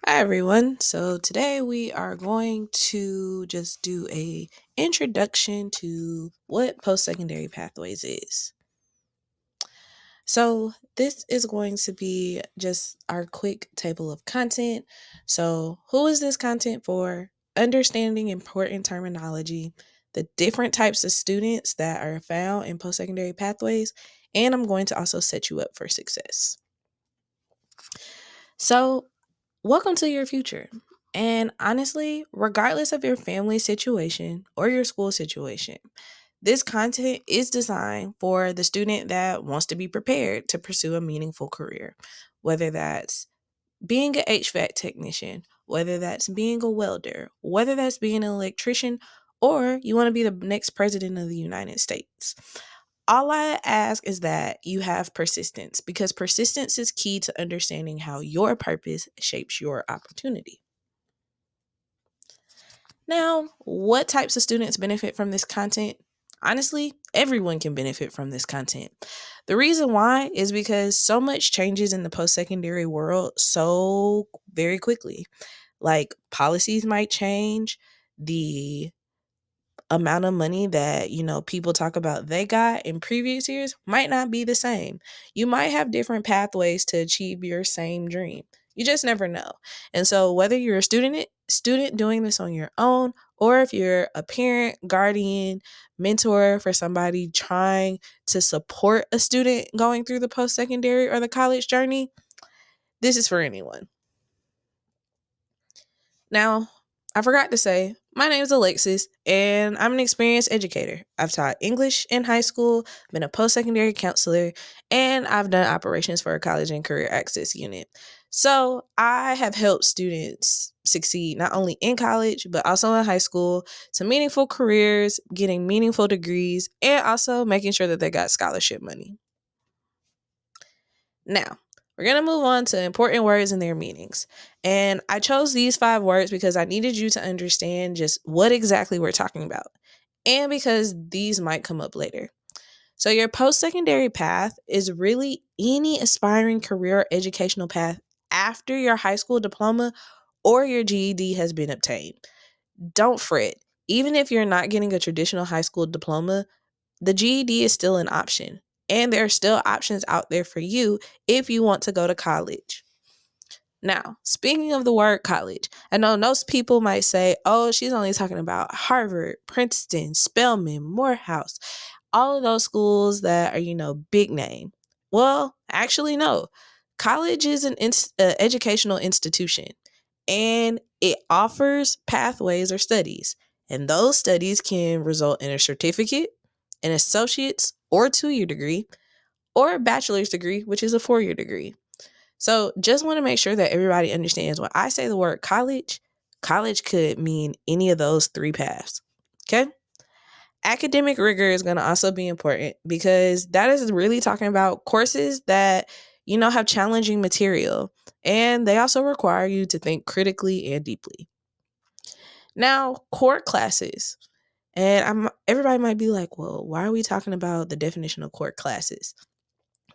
Hi everyone. So today we are going to just do a introduction to what post-secondary pathways is. So this is going to be just our quick table of content. So who is this content for? Understanding important terminology, the different types of students that are found in post-secondary pathways, and I'm going to also set you up for success. So welcome to your future. And honestly, regardless of your family situation or your school situation, this content is designed for the student that wants to be prepared to pursue a meaningful career, whether that's being an HVAC technician, whether that's being a welder, whether that's being an electrician, or you want to be the next president of the United States. All I ask is that you have persistence because persistence is key to understanding how your purpose shapes your opportunity. Now, what types of students benefit from this content? Honestly, everyone can benefit from this content. The reason why is because so much changes in the post secondary world so very quickly. Like policies might change, the amount of money that people talk about they got in previous years might not be the same. You might have different pathways to achieve your same dream. You just never know. And so whether you're a student doing this on your own, or if you're a parent, guardian, mentor for somebody trying to support a student going through the post-secondary or the college journey, this is for anyone. Now, I forgot to say, my name is Alexis, and I'm an experienced educator. I've taught English in high school, been a post secondary counselor, and I've done operations for a college and career access unit. So I have helped students succeed not only in college, but also in high school to meaningful careers, getting meaningful degrees, and also making sure that they got scholarship money. Now, we're going to move on to important words and their meanings. And I chose these 5 words because I needed you to understand just what exactly we're talking about, and because these might come up later. So, your post secondary path is really any aspiring career or educational path after your high school diploma or your GED has been obtained. Don't fret. Even if you're not getting a traditional high school diploma, the GED is still an option, and there are still options out there for you if you want to go to college. Now, speaking of the word college, I know most people might say, oh, she's only talking about Harvard, Princeton, Spelman, Morehouse, all of those schools that are, big name. Well, actually, no. College is an educational institution, and it offers pathways or studies. And those studies can result in a certificate, an associate's or 2 year degree, or a bachelor's degree, which is a 4 year degree. So just want to make sure that everybody understands when I say the word college, college could mean any of those 3 paths. Okay? Academic rigor is going to also be important because that is really talking about courses that, have challenging material, and they also require you to think critically and deeply. Now, core classes. And everybody might be like, well, why are we talking about the definition of core classes?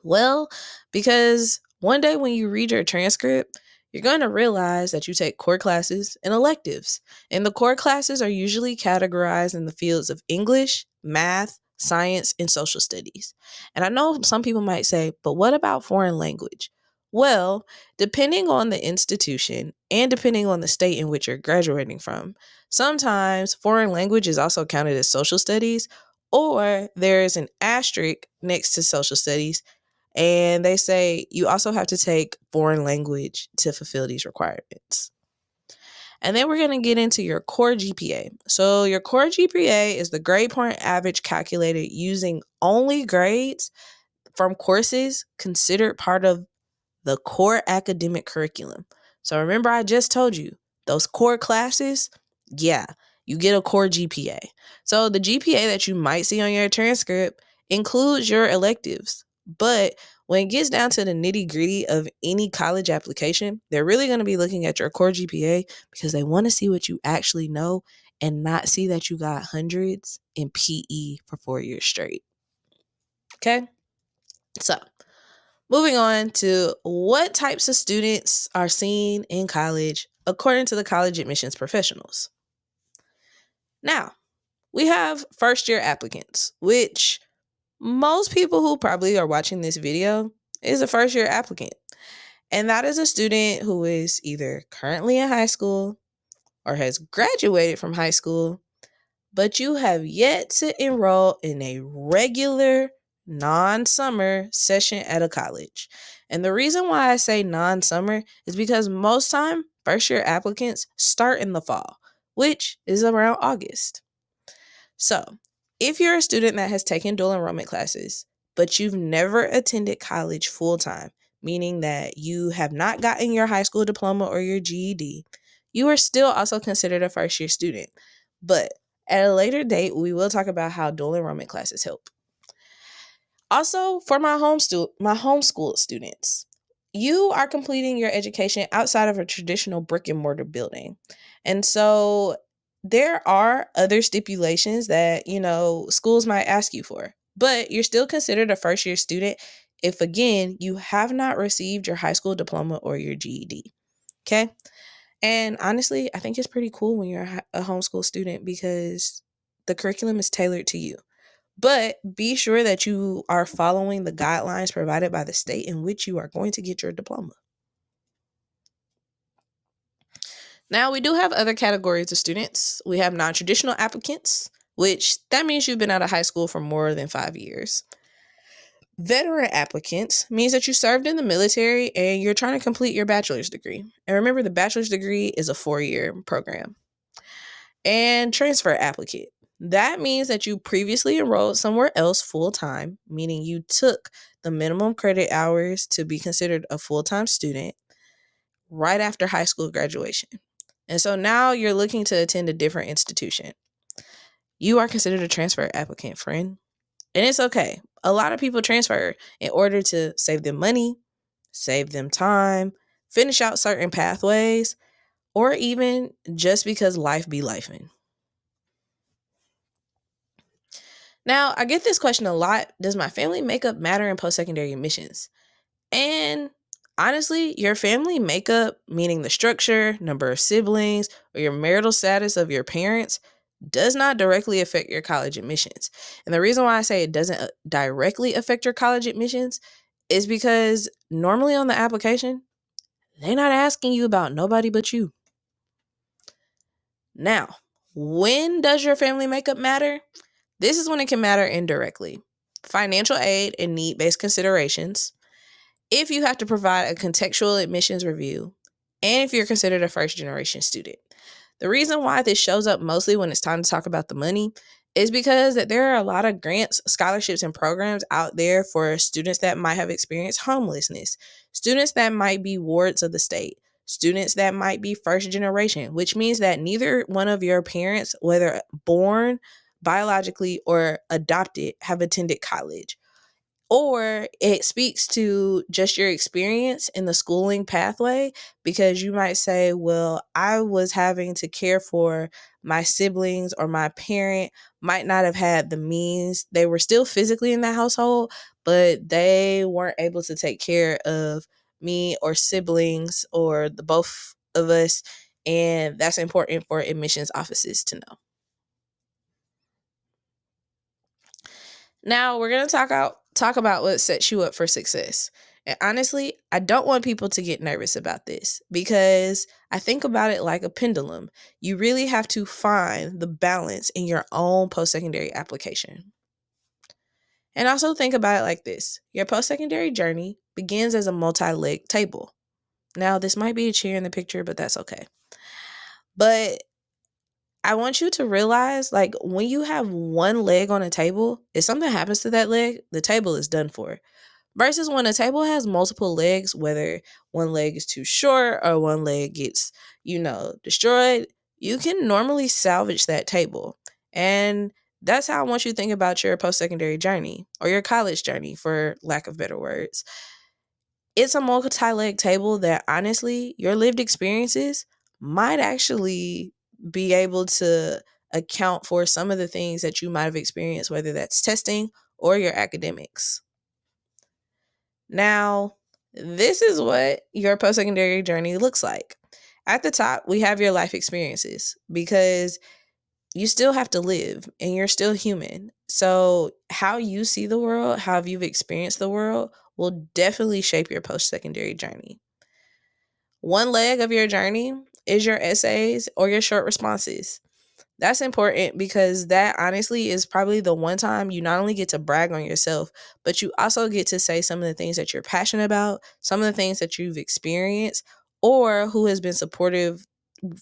Well, because one day when you read your transcript, you're going to realize that you take core classes and electives. And the core classes are usually categorized in the fields of English, math, science, and social studies. And I know some people might say, but what about foreign language? Well, depending on the institution and depending on the state in which you're graduating from, sometimes foreign language is also counted as social studies, or there is an asterisk next to social studies, and they say you also have to take foreign language to fulfill these requirements. And then we're going to get into your core GPA. So your core GPA is the grade point average calculated using only grades from courses considered part of the core academic curriculum. So remember, I just told you those core classes, yeah, you get a core GPA. So the GPA that you might see on your transcript includes your electives. But when it gets down to the nitty gritty of any college application, they're really going to be looking at your core GPA because they want to see what you actually know and not see that you got hundreds in PE for 4 years straight. Okay? So Moving on to what types of students are seen in college according to the college admissions professionals. Now, we have first year applicants, which most people who probably are watching this video is a first year applicant. And that is a student who is either currently in high school or has graduated from high school, but you have yet to enroll in a regular non-summer session at a college. And the reason why I say non-summer is because most time first year applicants start in the fall, which is around August. So, if you're a student that has taken dual enrollment classes, but you've never attended college full time, meaning that you have not gotten your high school diploma or your GED, you are still also considered a first year student. But at a later date, we will talk about how dual enrollment classes help. Also, for my homeschool students, you are completing your education outside of a traditional brick and mortar building. And so there are other stipulations that, schools might ask you for. But you're still considered a first year student if again, you have not received your high school diploma or your GED. Okay? And honestly, I think it's pretty cool when you're a homeschool student because the curriculum is tailored to you. But be sure that you are following the guidelines provided by the state in which you are going to get your diploma. Now, we do have other categories of students. We have non-traditional applicants, which that means you've been out of high school for more than 5 years. Veteran applicants means that you served in the military and you're trying to complete your bachelor's degree. And remember, the bachelor's degree is a 4-year program. And transfer applicant. That means that you previously enrolled somewhere else full time, meaning you took the minimum credit hours to be considered a full time student right after high school graduation. And so now you're looking to attend a different institution. You are considered a transfer applicant, friend. And it's okay. A lot of people transfer in order to save them money, save them time, finish out certain pathways, or even just because life be lifing. Now, I get this question a lot. Does my family makeup matter in post-secondary admissions? And honestly, your family makeup, meaning the structure, number of siblings, or your marital status of your parents, does not directly affect your college admissions. And the reason why I say it doesn't directly affect your college admissions is because normally on the application, they're not asking you about nobody but you. Now, when does your family makeup matter? This is when it can matter indirectly. Financial aid and need-based considerations, if you have to provide a contextual admissions review, and if you're considered a first-generation student. The reason why this shows up mostly when it's time to talk about the money is because that there are a lot of grants, scholarships, and programs out there for students that might have experienced homelessness, students that might be wards of the state, students that might be first generation, which means that neither one of your parents, whether born biologically or adopted, have attended college. Or it speaks to just your experience in the schooling pathway, because you might say, well, I was having to care for my siblings, or my parent might not have had the means. They were still physically in the household, but they weren't able to take care of me or siblings or the both of us. And that's important for admissions offices to know. Now we're gonna talk about what sets you up for success. And honestly, I don't want people to get nervous about this because I think about it like a pendulum. You really have to find the balance in your own post-secondary application. And also think about it like this. Your post-secondary journey begins as a multi-leg table. Now, this might be a chair in the picture, but that's okay. But I want you to realize, like, when you have one leg on a table, if something happens to that leg, the table is done for. Versus when a table has multiple legs, whether one leg is too short or one leg gets, destroyed, you can normally salvage that table. And that's how I want you to think about your post-secondary journey, or your college journey, for lack of better words. It's a multi-leg table that honestly, your lived experiences might actually be able to account for some of the things that you might have experienced, whether that's testing or your academics. Now, this is what your post secondary journey looks like. At the top, we have your life experiences because you still have to live and you're still human. So, how you see the world, how you've experienced the world, will definitely shape your post secondary journey. One leg of your journey is your essays or your short responses. That's important because that honestly is probably the one time you not only get to brag on yourself, but you also get to say some of the things that you're passionate about, some of the things that you've experienced, or who has been supportive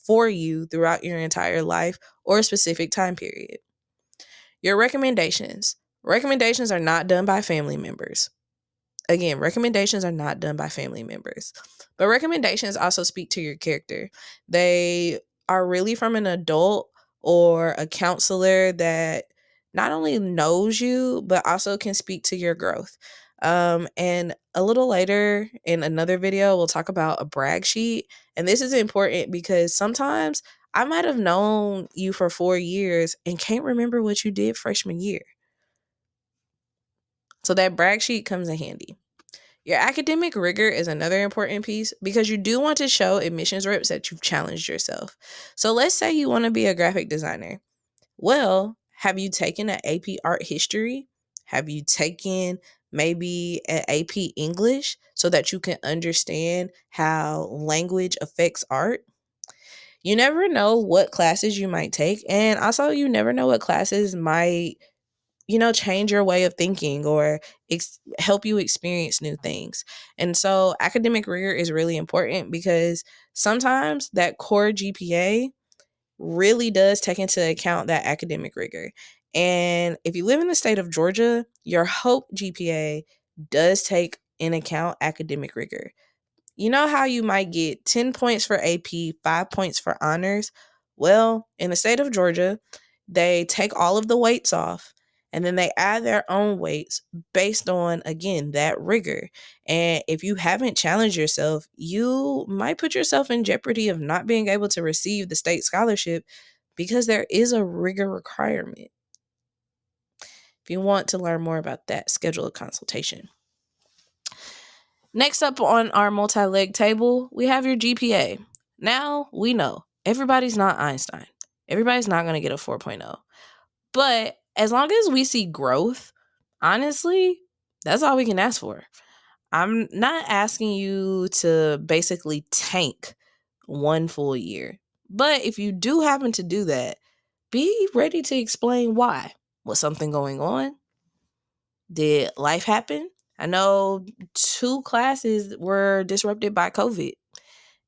for you throughout your entire life or a specific time period. Your recommendations. Recommendations are not done by family members. Again, recommendations are not done by family members, but recommendations also speak to your character. They are really from an adult or a counselor that not only knows you, but also can speak to your growth. And a little later in another video, we'll talk about a brag sheet. And this is important because sometimes I might have known you for 4 years and can't remember what you did freshman year. So that brag sheet comes in handy. Your academic rigor is another important piece because you do want to show admissions reps that you've challenged yourself. So let's say you want to be a graphic designer. Well, have you taken an AP art history? Have you taken maybe an AP English so that you can understand how language affects art? You never know what classes you might take, and also you never know what classes might change your way of thinking or help you experience new things. And so academic rigor is really important because sometimes that core GPA really does take into account that academic rigor. And if you live in the state of Georgia, your HOPE GPA does take in account academic rigor. You know how you might get 10 points for AP, 5 points for honors? Well, in the state of Georgia, they take all of the weights off and then they add their own weights based on, again, that rigor. And if you haven't challenged yourself, you might put yourself in jeopardy of not being able to receive the state scholarship because there is a rigor requirement. If you want to learn more about that, schedule a consultation. Next up on our multi-leg table, we have your GPA. Now we know everybody's not Einstein. Everybody's not going to get a 4.0. But as long as we see growth, honestly, that's all we can ask for. I'm not asking you to basically tank one full year. But if you do happen to do that, be ready to explain why. Was something going on? Did life happen? I know 2 classes were disrupted by COVID,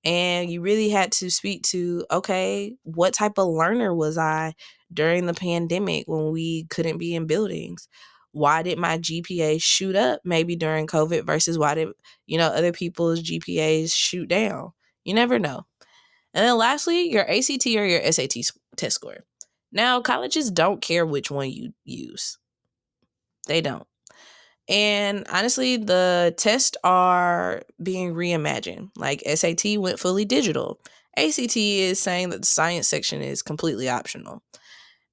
and you really had to speak to, okay, what type of learner was I during the pandemic when we couldn't be in buildings? Why did my GPA shoot up maybe during COVID versus why did, other people's GPAs shoot down? You never know. And then lastly, your ACT or your SAT test score. Now, colleges don't care which one you use. They don't. And honestly, the tests are being reimagined. Like SAT went fully digital. ACT is saying that the science section is completely optional.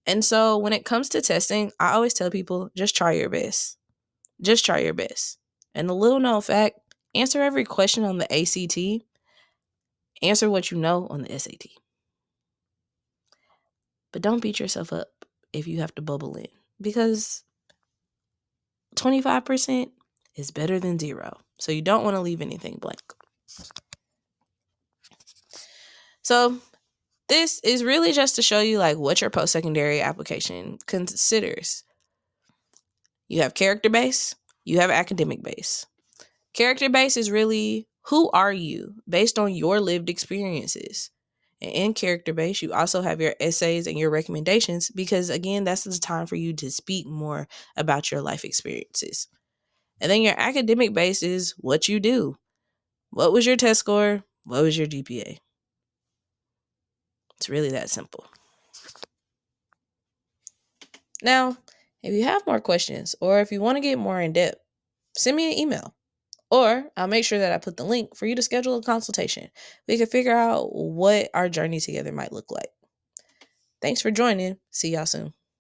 And so when it comes to testing, I always tell people just try your best. Just try your best. And a little known fact, answer every question on the ACT, answer what you know on the SAT. But don't beat yourself up if you have to bubble in because 25% is better than 0. So you don't want to leave anything blank. So this is really just to show you like what your post-secondary application considers. You have character base, you have academic base. Character base is really who are you based on your lived experiences. And in character base, you also have your essays and your recommendations because again, that's the time for you to speak more about your life experiences. And then your academic base is what you do. What was your test score? What was your GPA? It's really that simple. Now, if you have more questions or if you want to get more in depth, send me an email or I'll make sure that I put the link for you to schedule a consultation. We can figure out what our journey together might look like. Thanks for joining. See y'all soon.